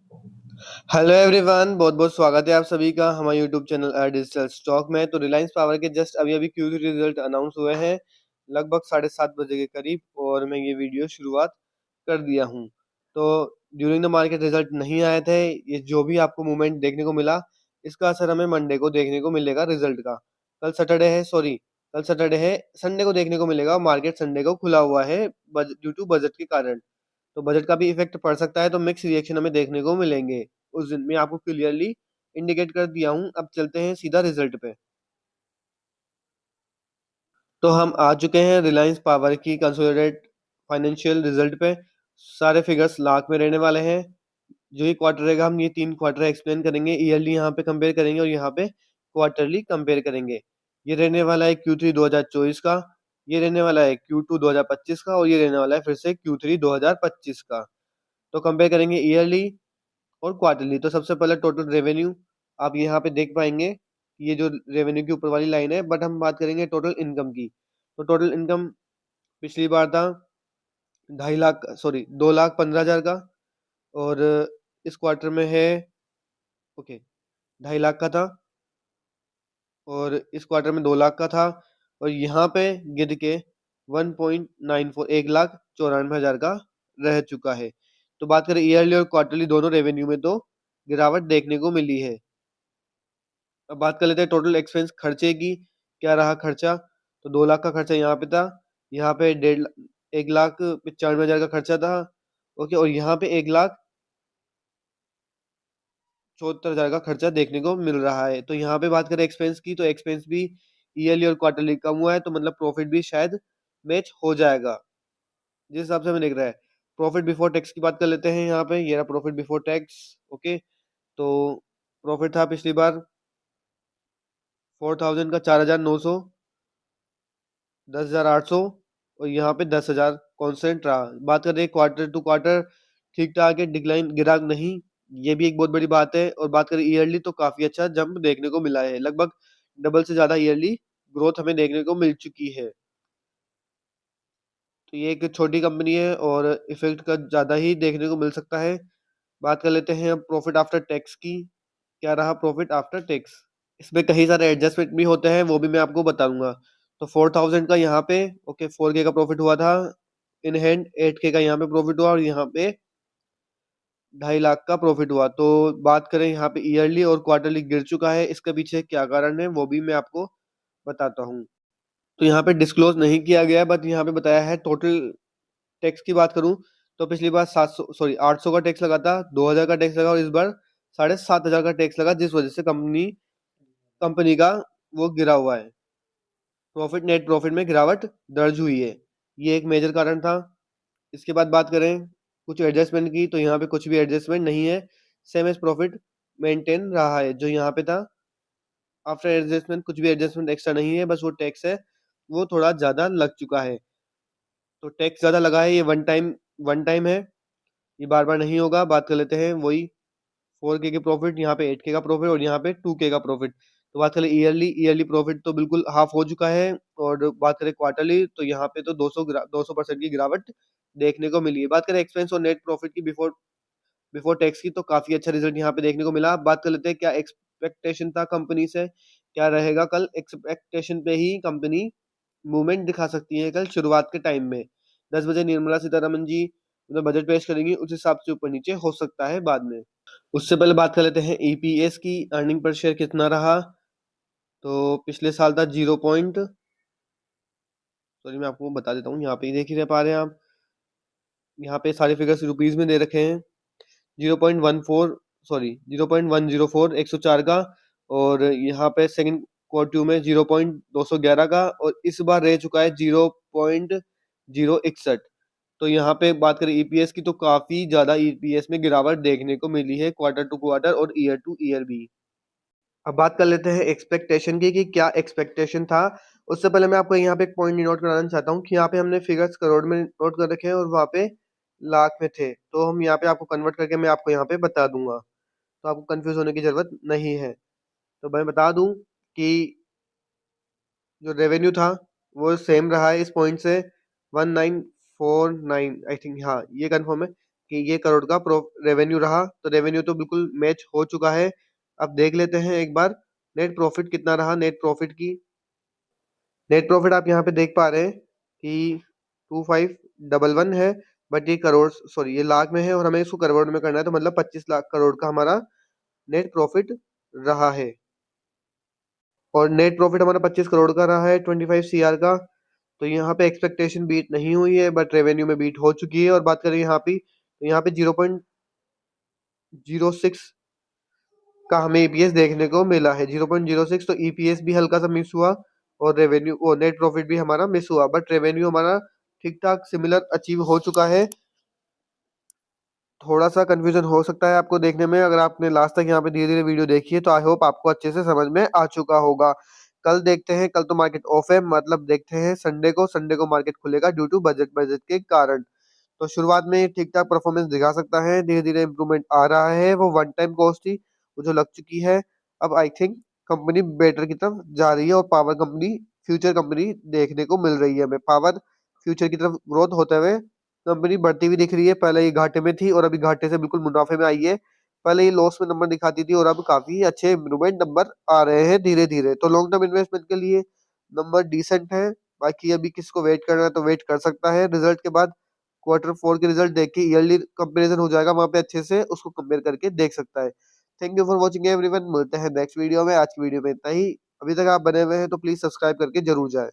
Hello everyone, बहुत बहुत स्वागत है आप सभी का हमारे यूट्यूब चैनल डिजिटल स्टॉक में। तो रिलायंस पावर के जस्ट अभी अभी Q3 रिजल्ट अनाउंस हुए हैं लगभग 7:30 बजे के करीब, और मैं ये वीडियो शुरुआत कर दिया हूँ। तो ड्यूरिंग द मार्केट रिजल्ट नहीं आए थे, ये जो भी आपको मूवमेंट देखने को मिला इसका असर हमें मंडे को देखने को मिलेगा रिजल्ट का। कल सैटरडे है, संडे को देखने को मिलेगा। मार्केट संडे को खुला हुआ है ड्यू टू बजट के कारण, तो बजट का भी इफेक्ट पड़ सकता है। तो मिक्स रिएक्शन हमें देखने को मिलेंगे उस दिन। मैं आपको क्लियरली इंडिकेट कर दिया हूं। अब चलते हैं सीधा रिजल्ट पे। तो हम आ चुके हैं रिलायंस पावर की कंसोलिडेटेड फाइनेंशियल रिजल्ट पे। सारे फिगर्स लाख में रहने वाले हैं। जो ये क्वार्टर रहेगा, हम ये 3 क्वार्टर एक्सप्लेन करेंगे, ईयरली यहाँ पे कंपेयर करेंगे और यहाँ पे क्वार्टरली कंपेयर करेंगे। ये रहने वाला है Q3 2024 का, ये रहने वाला है Q2 2025 का, और ये रहने वाला है फिर से Q3 2025 का। तो कंपेयर करेंगे ईयरली और क्वार्टरली। तो सबसे पहले टोटल रेवेन्यू आप यहाँ पे देख पाएंगे, ये जो रेवेन्यू की ऊपर वाली लाइन है, बट हम बात करेंगे टोटल इनकम की। तो टोटल इनकम पिछली बार था 2.5 लाख, सॉरी 2,15,000 का, और इस क्वार्टर में है, ओके, 2.5 लाख का था, और इस क्वार्टर में 2 लाख का था, और यहाँ पे गिर के 1.94 1,94,000 का रह चुका है। तो बात करें ईयरली और क्वार्टरली दोनों रेवेन्यू में, तो गिरावट देखने को मिली है। अब बात कर लेते हैं टोटल एक्सपेंस खर्चे की। क्या रहा खर्चा? तो 2 लाख का खर्चा यहाँ पे था, यहाँ पे 1,95,000 का खर्चा था, ओके, और यहाँ पे 1,74,000 का खर्चा देखने को मिल रहा है। तो यहाँ पे बात करें एक्सपेंस की, तो एक्सपेंस भी ईयरली और क्वार्टरली कम हुआ है, तो मतलब प्रॉफिट भी शायद मैच हो जाएगा जिस हिसाब से हमें दिख रहा है। प्रॉफिट बिफोर टैक्स की बात कर लेते हैं। यहाँ पे ये रहा प्रॉफिट बिफोर टैक्स, ओके। तो प्रॉफिट था पिछली बार 4,000 का 4,900, 10,800, और यहाँ पे 10,000 कॉन्स्टेंट रहा। बात करें क्वार्टर टू क्वार्टर, ठीक ठाक है, डिक्लाइन गिरा नहीं, ये भी एक बहुत बड़ी बात है। और बात करें ईयरली, तो काफी अच्छा जंप देखने को मिला है, लगभग डबल से ज्यादा ईयरली ग्रोथ हमें देखने को मिल चुकी है। तो ये एक छोटी कंपनी है और इफेक्ट का ज्यादा ही देखने को मिल सकता है। बात कर लेते हैं अब प्रॉफिट आफ्टर टैक्स की। क्या रहा प्रॉफिट आफ्टर टैक्स? इसमें कई सारे एडजस्टमेंट भी होते हैं, वो भी मैं आपको बताऊंगा। तो 4,000 का यहाँ पे, ओके, 4K का प्रॉफिट हुआ था इन हैंड, 8K का यहाँ पे प्रॉफिट हुआ, और यहाँ पे 2.5 लाख का प्रॉफिट हुआ। तो बात करें यहाँ पे ईयरली और क्वार्टरली गिर चुका है, इसके पीछे क्या कारण है वो भी मैं आपको बताता हूँ। तो यहाँ पे डिस्क्लोज नहीं किया गया है, बट यहाँ पे बताया है। टोटल टैक्स की बात करूँ, तो पिछली बार 800 का टैक्स लगा था, 2,000 का टैक्स लगा, और इस बार 7,500 का टैक्स लगा, जिस वजह से कंपनी कंपनी का वो गिरा हुआ है। प्रॉफिट, नेट प्रॉफिट में गिरावट दर्ज हुई है, ये एक मेजर कारण था। इसके बाद बात करें कुछ एडजस्टमेंट की, तो यहाँ पे कुछ भी एडजस्टमेंट नहीं है, सेम एज प्रॉफिट मेंटेन रहा है जो यहाँ पे था। आफ्टर एडजस्टमेंट कुछ भी एडजस्टमेंट एक्स्ट्रा नहीं है, बस वो टैक्स है, वो थोड़ा ज्यादा लग चुका है। तो टैक्स ज्यादा लगा है, ये वन टाइम है, ये बार बार नहीं होगा। बात कर लेते हैं वही 4K के प्रॉफिट, यहाँ पे 8K का प्रॉफिट, और यहाँ पे 2K का प्रॉफिट। तो बात करें ईयरली प्रॉफिट, तो बिल्कुल हाफ हो चुका है। और बात करें क्वार्टरली, तो यहाँ पे तो 200% की गिरावट देखने को मिली है। बात करें एक्सपेंस और नेट प्रॉफिट की बिफोर बिफोर टैक्स की, तो काफी अच्छा रिजल्ट यहाँ पे देखने को मिला। अब बात कर लेते हैं क्या एक्सपेक्टेशन था कंपनी से, क्या रहेगा कल। एक्सपेक्टेशन पे ही कंपनी मूवमेंट दिखा सकती है कल शुरुआत के टाइम में। 10 बजे निर्मला सीतारमन जी मतलब बजट पेश करेंगी, उस हिसाब से ऊपर नीचे हो सकता है बाद में। उससे पहले बात कर लेते हैं ईपीएस की, अर्निंग पर शेयर कितना रहा। तो पिछले साल था 0 पॉइंट, सॉरी मैं आपको बता देता हूँ, यहाँ पे ही देख ही रह पा रहे हैं आप, यहाँ पे सारे फिगर्स रुपीज में दे रखे हैं। 0.14, सॉरी 0.104, 104 का, और यहाँ पे सेकंड क्वार्टर में 0.211 का, और इस बार रह चुका है 0.061। तो यहाँ पे बात करें ईपीएस की, तो काफी ज्यादा ईपीएस में गिरावट देखने को मिली है क्वार्टर टू क्वार्टर और ईयर टू ईयर भी। अब बात कर लेते हैं एक्सपेक्टेशन की, कि क्या एक्सपेक्टेशन था। उससे पहले मैं आपको यहाँ पे एक पॉइंट नोट कराना चाहता हूँ, कि यहाँ पे हमने फिगर्स करोड़ में नोट कर रखे हैं और वहाँ पे लाख में थे। तो हम यहाँ पे आपको कन्वर्ट करके मैं आपको यहाँ पे बता दूंगा, तो आपको कंफ्यूज होने की जरूरत नहीं है। तो मैं बता दूं कि जो रेवेन्यू था वो सेम रहा है इस पॉइंट से, 1949, आई थिंक, हाँ ये कंफर्म है, कि ये करोड़ का रेवेन्यू रहा, तो रेवेन्यू तो बिल्कुल मैच हो चुका है। अब देख लेते हैं एक बार नेट प्रॉफिट कितना रहा। नेट प्रॉफिट आप यहाँ पे देख पा रहे हैं कि 2511 है, बट ये करोड़, सॉरी, ये लाख में है और हमें इसको करोड़ में करना है, तो मतलब 25 लाख करोड़ का हमारा नेट प्रॉफिट रहा है। और नेट प्रॉफिट हमारा 25 करोड़ का रहा है 25 CR का। तो यहाँ पे एक्सपेक्टेशन बीट नहीं हुई है, बट रेवेन्यू में बीट हो चुकी है। और बात करें यहाँ पे, तो यहाँ पे 0.06 का हमें ईपीएस देखने को मिला है, 0.06। तो ईपीएस भी हल्का सा मिस हुआ और रेवेन्यू और नेट प्रॉफिट भी हमारा मिस हुआ, बट रेवेन्यू हमारा ठीक ठाक सिमिलर अचीव हो चुका है। थोड़ा सा कंफ्यूजन हो सकता है आपको देखने में, अगर आपने लास्ट तक यहाँ पे धीरे धीरे वीडियो देखी है, तो आई होप आपको अच्छे से समझ में आ चुका होगा। कल देखते हैं, कल तो मार्केट ऑफ है, मतलब देखते हैं संडे को मार्केट खुलेगा ड्यू टू बजट के कारण। तो शुरुआत में ठीक ठाक परफॉर्मेंस दिखा सकता है, धीरे धीरे इंप्रूवमेंट आ रहा है। वो वन टाइम कॉस्ट थी, वो जो लग चुकी है। अब आई थिंक कंपनी बेटर की तरफ जा रही है और पावर कंपनी, फ्यूचर कंपनी देखने को मिल रही है हमें। पावर फ्यूचर की तरफ ग्रोथ होते हुए कंपनी बढ़ती हुई दिख रही है। पहले ये घाटे में थी और अभी घाटे से बिल्कुल मुनाफे में आई है। पहले ये लॉस में नंबर दिखाती थी और अब काफी अच्छे इम्प्रूवमेंट नंबर आ रहे हैं धीरे धीरे। तो लॉन्ग टर्म इन्वेस्टमेंट के लिए नंबर डिसेंट है। बाकी अभी किसको वेट करना है तो वेट कर सकता है, रिजल्ट के बाद Q4 के रिजल्ट देख के ईयरली कंपेरिजन हो जाएगा, वहां पे अच्छे से उसको कंपेयर करके देख सकता है। Thank you for watching everyone, मिलते हैं नेक्स्ट वीडियो में। आज की वीडियो में इतना ही। अभी तक आप बने हुए हैं तो प्लीज सब्सक्राइब करके जरूर जाए।